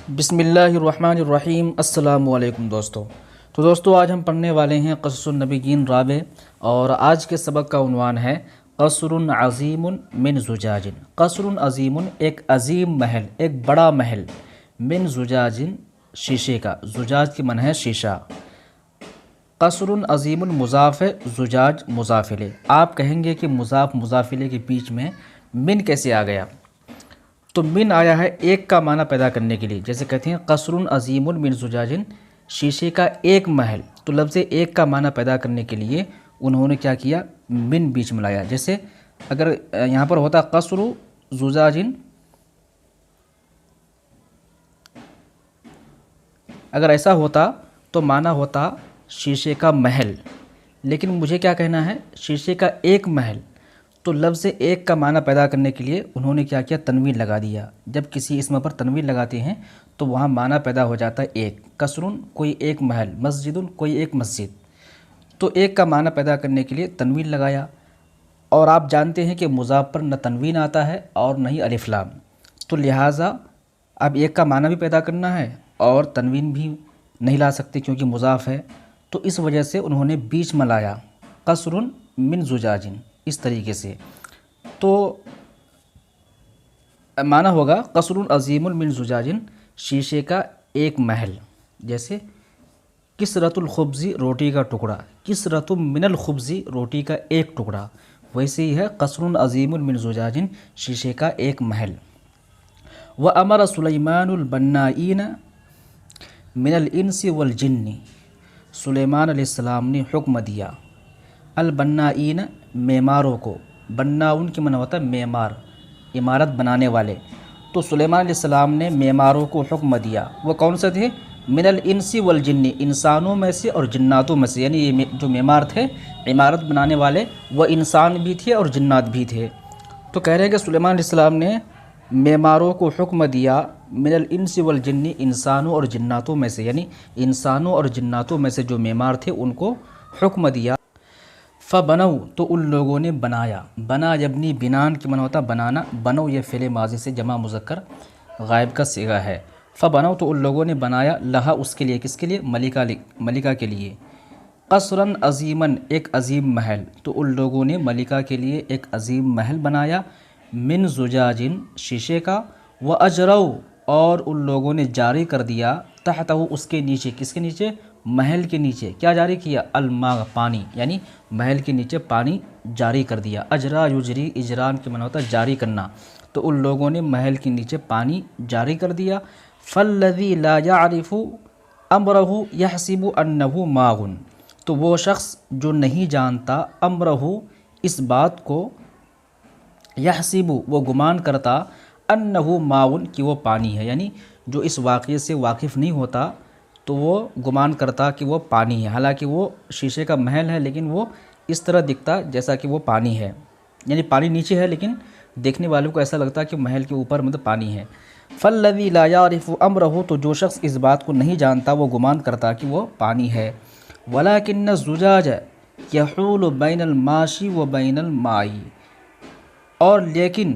بسم اللہ الرحمن الرحیم۔ السلام علیکم دوستو۔ تو آج ہم پڑھنے والے ہیں قصص النبیین رابع، اور آج کے سبق کا عنوان ہے قصر عظیم من زجاج۔ قصر عظیم، ایک عظیم محل، ایک بڑا محل، من زجاج، شیشے کا، زجاج کی معنی ہے شیشہ۔ قصر عظیم مضاف ہے، زجاج مضاف الیہ۔ آپ کہیں گے کہ مضاف مضاف الیہ کے بیچ میں من کیسے آ گیا؟ تو من آیا ہے ایک کا معنی پیدا کرنے کے لیے، جیسے کہتے ہیں قصر عظیم من زجاج، شیشے کا ایک محل۔ تو لفظ ایک کا معنی پیدا کرنے کے لیے انہوں نے کیا کیا؟ من بیچ میں لایا۔ جیسے اگر یہاں پر ہوتا قصر زجاج، اگر ایسا ہوتا تو معنی ہوتا شیشے کا محل، لیکن مجھے کیا کہنا ہے؟ شیشے کا ایک محل۔ تو لفظ ایک کا معنی پیدا کرنے کے لیے انہوں نے کیا کیا؟ تنوین لگا دیا۔ جب کسی اسم پر تنوین لگاتے ہیں تو وہاں معنی پیدا ہو جاتا ہے ایک۔ قصر کوئی ایک محل، مسجد کوئی ایک مسجد۔ تو ایک کا معنی پیدا کرنے کے لیے تنوین لگایا، اور آپ جانتے ہیں کہ مضاف پر نہ تنوین آتا ہے اور نہ ہی الف لام، تو لہٰذا اب ایک کا معنی بھی پیدا کرنا ہے اور تنوین بھی نہیں لا سکتے کیونکہ مضاف ہے، تو اس وجہ سے انہوں نے بیچ میں لایا قصر من زجاج، اس طریقے سے۔ تو معنی ہوگا قصر عظیم من زجاج، شیشے کا ایک محل۔ جیسے کسرۃ الخبز، روٹی کا ٹکڑا، کسرۃ من الخبز، روٹی کا ایک ٹکڑا، ویسے ہی ہے قصر عظیم من زجاج، شیشے کا ایک محل۔ وَأَمَرَ سُلَيْمَانُ الْبَنَّائِينَ من الْإِنسِ وَالْجِنِّ، سلیمان علیہ السلام نے حکم دیا البنائین، معماروں کو۔ بناؤن کی معنی ہوتا ہے معمار، عمارت بنانے والے۔ تو سلیمان علیہ السلام نے معماروں کو حکم دیا۔ وہ کون سے تھے؟ من الانس والجن، انسانوں میں سے اور جناتوں میں سے، یعنی یہ جو معمار تھے، عمارت بنانے والے، وہ انسان بھی تھے اور جنات بھی تھے۔ تو کہہ رہے ہیں کہ سلیمان علیہ السلام نے معماروں کو حکم دیا من الانس والجن، انسانوں اور جناتوں میں سے، یعنی انسانوں اور جناتوں میں سے جو معمار تھے ان کو حکم دیا۔ فبنوا، تو ان لوگوں نے بنایا۔ بنا یبنی، بنان کی معنی ہوتا بنانا، بنو یہ فعل ماضی سے جمع مذکر غائب کا صیغہ ہے۔ فبنوا، تو ان لوگوں نے بنایا، لہا اس کے لیے، کس کے لیے؟ ملکہ کے لیے، قصرا عظیما، ایک عظیم محل۔ تو ان لوگوں نے ملکہ کے لیے ایک عظیم محل بنایا، من زجاج، شیشے کا، واجروا، اور ان لوگوں نے جاری کر دیا، تحتہ، اس کے نیچے، کس کے نیچے؟ محل کے نیچے کیا جاری کیا؟ الماء، پانی، یعنی محل کے نیچے پانی جاری کر دیا۔ اجرا یجری، اجران کے معنی ہوتا ہے جاری کرنا۔ تو ان لوگوں نے محل کے نیچے پانی جاری کر دیا۔ فالذی لا یعرف امرہ یحسب انہ ماء، تو وہ شخص جو نہیں جانتا امرہ، اس بات کو، یحسب، وہ گمان کرتا، انہ ماء، کہ وہ پانی ہے، یعنی جو اس واقعے سے واقف نہیں ہوتا تو وہ گمان کرتا کہ وہ پانی ہے، حالانکہ وہ شیشے کا محل ہے لیکن وہ اس طرح دکھتا جیسا کہ وہ پانی ہے، یعنی پانی نیچے ہے لیکن دیکھنے والوں کو ایسا لگتا کہ محل کے اوپر مطلب پانی ہے۔ فالذی لا یعرف امرہ، تو جو شخص اس بات کو نہیں جانتا وہ گمان کرتا کہ وہ پانی ہے۔ ولکن الزجاج یحول بین الماشی و بین الماء، اور لیکن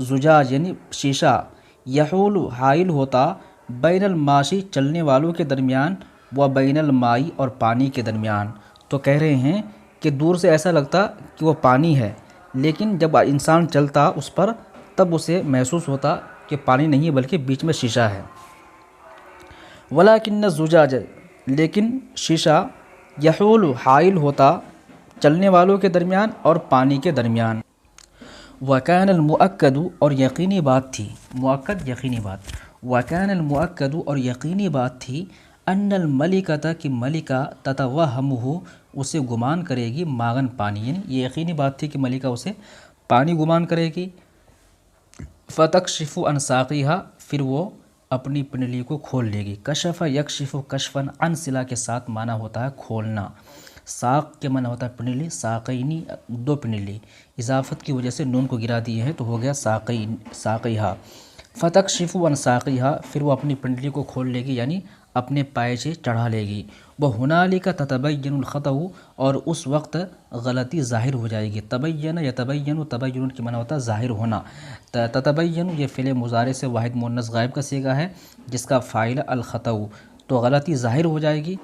زجاج یعنی شیشہ، یحول، حائل ہوتا، بین الماشی، چلنے والوں کے درمیان، و بین الماء، اور پانی کے درمیان۔ تو کہہ رہے ہیں کہ دور سے ایسا لگتا کہ وہ پانی ہے، لیکن جب انسان چلتا اس پر تب اسے محسوس ہوتا کہ پانی نہیں ہے بلکہ بیچ میں شیشہ ہے۔ ولکن الزجاج، لیکن شیشہ، یحول، حائل ہوتا، چلنے والوں کے درمیان اور پانی کے درمیان۔ وَكَانَ الْمُؤَكَّدُ، اور یقینی بات تھی، مؤکد یقینی بات، وَكَانَ الْمُؤَكَّدُ، اور یقینی بات تھی، أَنَّ الْمَلِكَةَ، کہ ملکہ، تَتَوَهَّمُهُ، اسے گمان کرے گی، ماغن، پانی، یعنی یہ یقینی بات تھی کہ ملکہ اسے پانی گمان کرے گی۔ فَتَكْشِفُ عَنْ سَاقِهَا، پھر وہ اپنی پنڈلی کو کھول لے گی۔ کشف یکشف کشفاً، عن صلہ کے ساتھ معنی ہوتا ہے کھولنا۔ ساق کے معنی ہوتا ہے پنڈلی، ساقینی، دو پنڈلی، اضافت کی وجہ سے نون کو گرا دیے ہیں تو ہو گیا ساقیہا۔ فتکشف عن ساقیہا، پھر وہ اپنی پنڈلی کو کھول لے گی، یعنی اپنے پائچے چڑھا لے گی۔ وَهُنَالِكَ تَتَبَيَّنُ الْخَطَأُ، اور اس وقت غلطی ظاہر ہو جائے گی۔ تبین یتبین، تبین کی معنی ہوتا ہے ظاہر ہونا۔ تتبین یہ فعل مضارع سے واحد مؤنث غائب کا صیغہ ہے جس کا فاعل الخطأ، تو غلطی ظاہر ہو جائے گی۔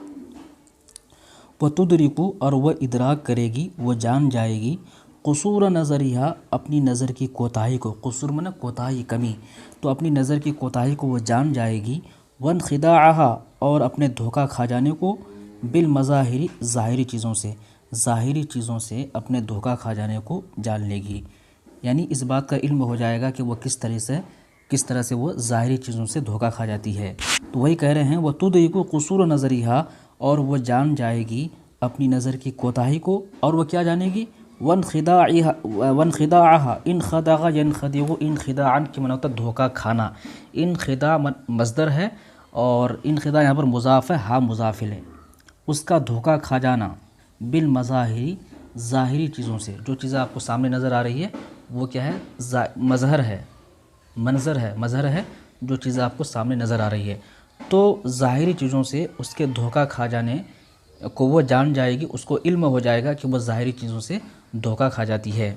وَتُدْرِكُ، اور وہ ادراک کرے گی، وہ جان جائے گی، قصور نظریہ، اپنی نظر کی کوتاہی کو، قصور معنی کوتاہی کمی، تو اپنی نظر کی کوتاہی کو وہ جان جائے گی۔ وَانْخِدَاعَهَا، اور اپنے دھوکہ کھا جانے کو، بالمظاہر، ظاہری چیزوں سے، ظاہری چیزوں سے اپنے دھوکہ کھا جانے کو جان لے گی، یعنی اس بات کا علم ہو جائے گا کہ وہ کس طرح سے وہ ظاہری چیزوں سے دھوکہ کھا جاتی ہے۔ تو وہی کہہ رہے ہیں وَتُدْرِكُ قُصُورَ نَظَرِهَا، اور وہ جان جائے گی اپنی نظر کی کوتاہی کو، اور وہ کیا جانے گی؟ وَانْخِدَاعَهَا، انخدع ينخدع، انخداعا کی معنی ہوتا ہے دھوکہ کھانا۔ انخداع مصدر ہے اور انخداع یہاں پر مضاف ہے، ہاں مضاف ہے، اس کا دھوکہ کھا جانا، بالمظاہر، ظاہری چیزوں سے، جو چیزیں آپ کو سامنے نظر آ رہی ہے وہ کیا ہے؟ مظہر ہے، مظہر ہے، جو چیزیں آپ کو سامنے نظر آ رہی ہے، تو ظاہری چیزوں سے اس کے دھوکہ کھا جانے کو وہ جان جائے گی، اس کو علم ہو جائے گا کہ وہ ظاہری چیزوں سے دھوکہ کھا جاتی ہے۔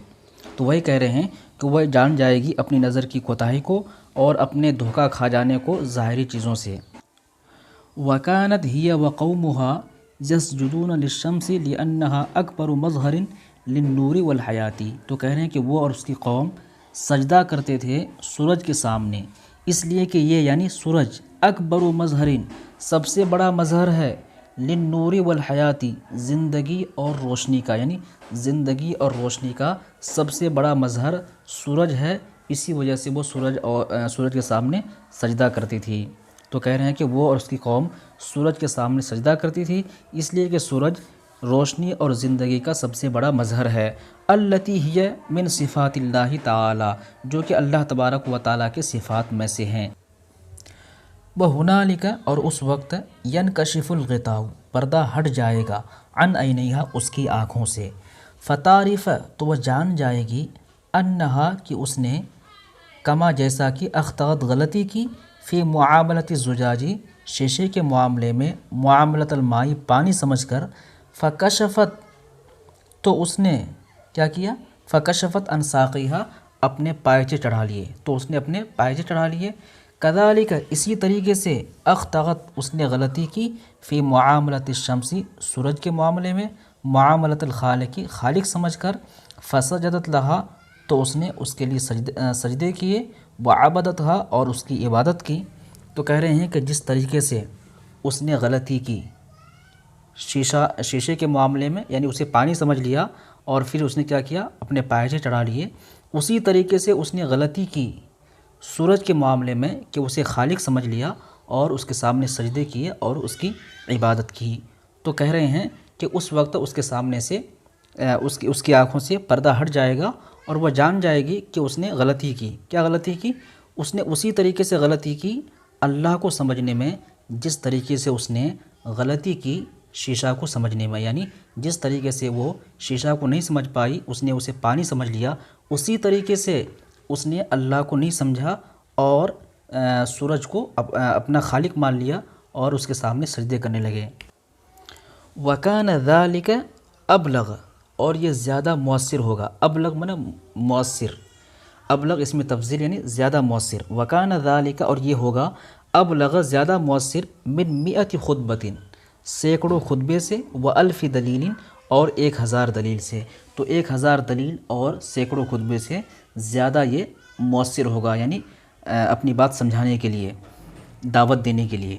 تو وہی کہہ رہے ہیں کہ وہ جان جائے گی اپنی نظر کی کوتاہی کو اور اپنے دھوکہ کھا جانے کو ظاہری چیزوں سے۔ وَكَانَتْ هِيَ وَقَوْمُهَا يَسْجُدُونَ لِلشَّمْسِ لِأَنَّهَا أَكْبَرُ مَظْهَرٍ لِلنُّورِ وَالْحَيَاةِ، تو کہہ رہے ہیں کہ وہ اور اس کی قوم سجدہ کرتے تھے سورج کے سامنے، اس لیے کہ یہ یعنی سورج اکبر مظہرین، سب سے بڑا مظہر ہے، للنور والحیاتی، زندگی اور روشنی کا، یعنی زندگی اور روشنی کا سب سے بڑا مظہر سورج ہے، اسی وجہ سے وہ سورج کے سامنے سجدہ کرتی تھی۔ تو کہہ رہے ہیں کہ وہ اور اس کی قوم سورج کے سامنے سجدہ کرتی تھی، اس لیے کہ سورج روشنی اور زندگی کا سب سے بڑا مظہر ہے۔ التی ہی من صفات اللہ تعالی، جو کہ اللہ تبارک و تعالیٰ کے صفات میں سے ہیں۔ وَهُنَالِكَ، اور اس وقت، يَنْكَشِفُ الْغِطَاءُ، پردہ ہٹ جائے گا، عن عَيْنَيْهَا، اس کی آنکھوں سے، فَتَعْرِفَ، تو وہ جان جائے گی، أَنَّهَا، کہ اس نے، کما جیسا کہ، اخطأت غلطی کی، فی معاملۃ الزجاج، شیشے کے معاملے میں، معاملۃ الماء، پانی سمجھ کر، فکشفت، تو اس نے کیا کیا؟ فکشفت عن ساقیہا، اپنے پائچے چڑھا لیے، تو اس نے اپنے پائچے چڑھا لیے۔ کذالک، اسی طریقے سے، اخطأت، اس نے غلطی کی، فی معاملۃ الشمس، سورج کے معاملے میں، معاملۃ الخالق، خالق سمجھ کر، فسجدت لہا، تو اس نے اس کے لیے سجدے کیے، وعبدتہا، اور اس کی عبادت کی۔ تو کہہ رہے ہیں کہ جس طریقے سے اس نے غلطی کی شیشے کے معاملے میں، یعنی اسے پانی سمجھ لیا اور پھر اس نے کیا کیا؟ اپنے پائچے چڑھا لیے، اسی طریقے سے اس نے غلطی کی سورج کے معاملے میں کہ اسے خالق سمجھ لیا اور اس کے سامنے سجدے کیے اور اس کی عبادت کی۔ تو کہہ رہے ہیں کہ اس وقت اس کے سامنے سے اس کی آنکھوں سے پردہ ہٹ جائے گا اور وہ جان جائے گی کہ اس نے غلطی کی۔ کیا غلطی کی؟ اس نے اسی طریقے سے غلطی کی اللہ کو سمجھنے میں جس طریقے سے اس نے غلطی کی شیشہ کو سمجھنے میں، یعنی جس طریقے سے وہ شیشہ کو نہیں سمجھ پائی، اس نے اسے پانی سمجھ لیا، اسی طریقے سے اس نے اللہ کو نہیں سمجھا اور سورج کو اپنا خالق مان لیا اور اس کے سامنے سجدے کرنے لگے۔ وَكَانَ ذَلِكَ أَبْلَغَ، اور یہ زیادہ مؤثر ہوگا، ابلغ معنی مؤثر، ابلغ اس میں تفضیل یعنی زیادہ مؤثر، وَكَانَ ذَلِكَ، اور یہ ہوگا، ابلغ زیادہ مؤثر، من 100 خطبۃ، سینکڑوں خطبے سے، وَأَلْفِ دلیل، اور 1000 دلیل سے، تو 1000 دلیل اور سینکڑوں خطبے سے زیادہ یہ مؤثر ہوگا، یعنی اپنی بات سمجھانے کے لیے، دعوت دینے کے لیے۔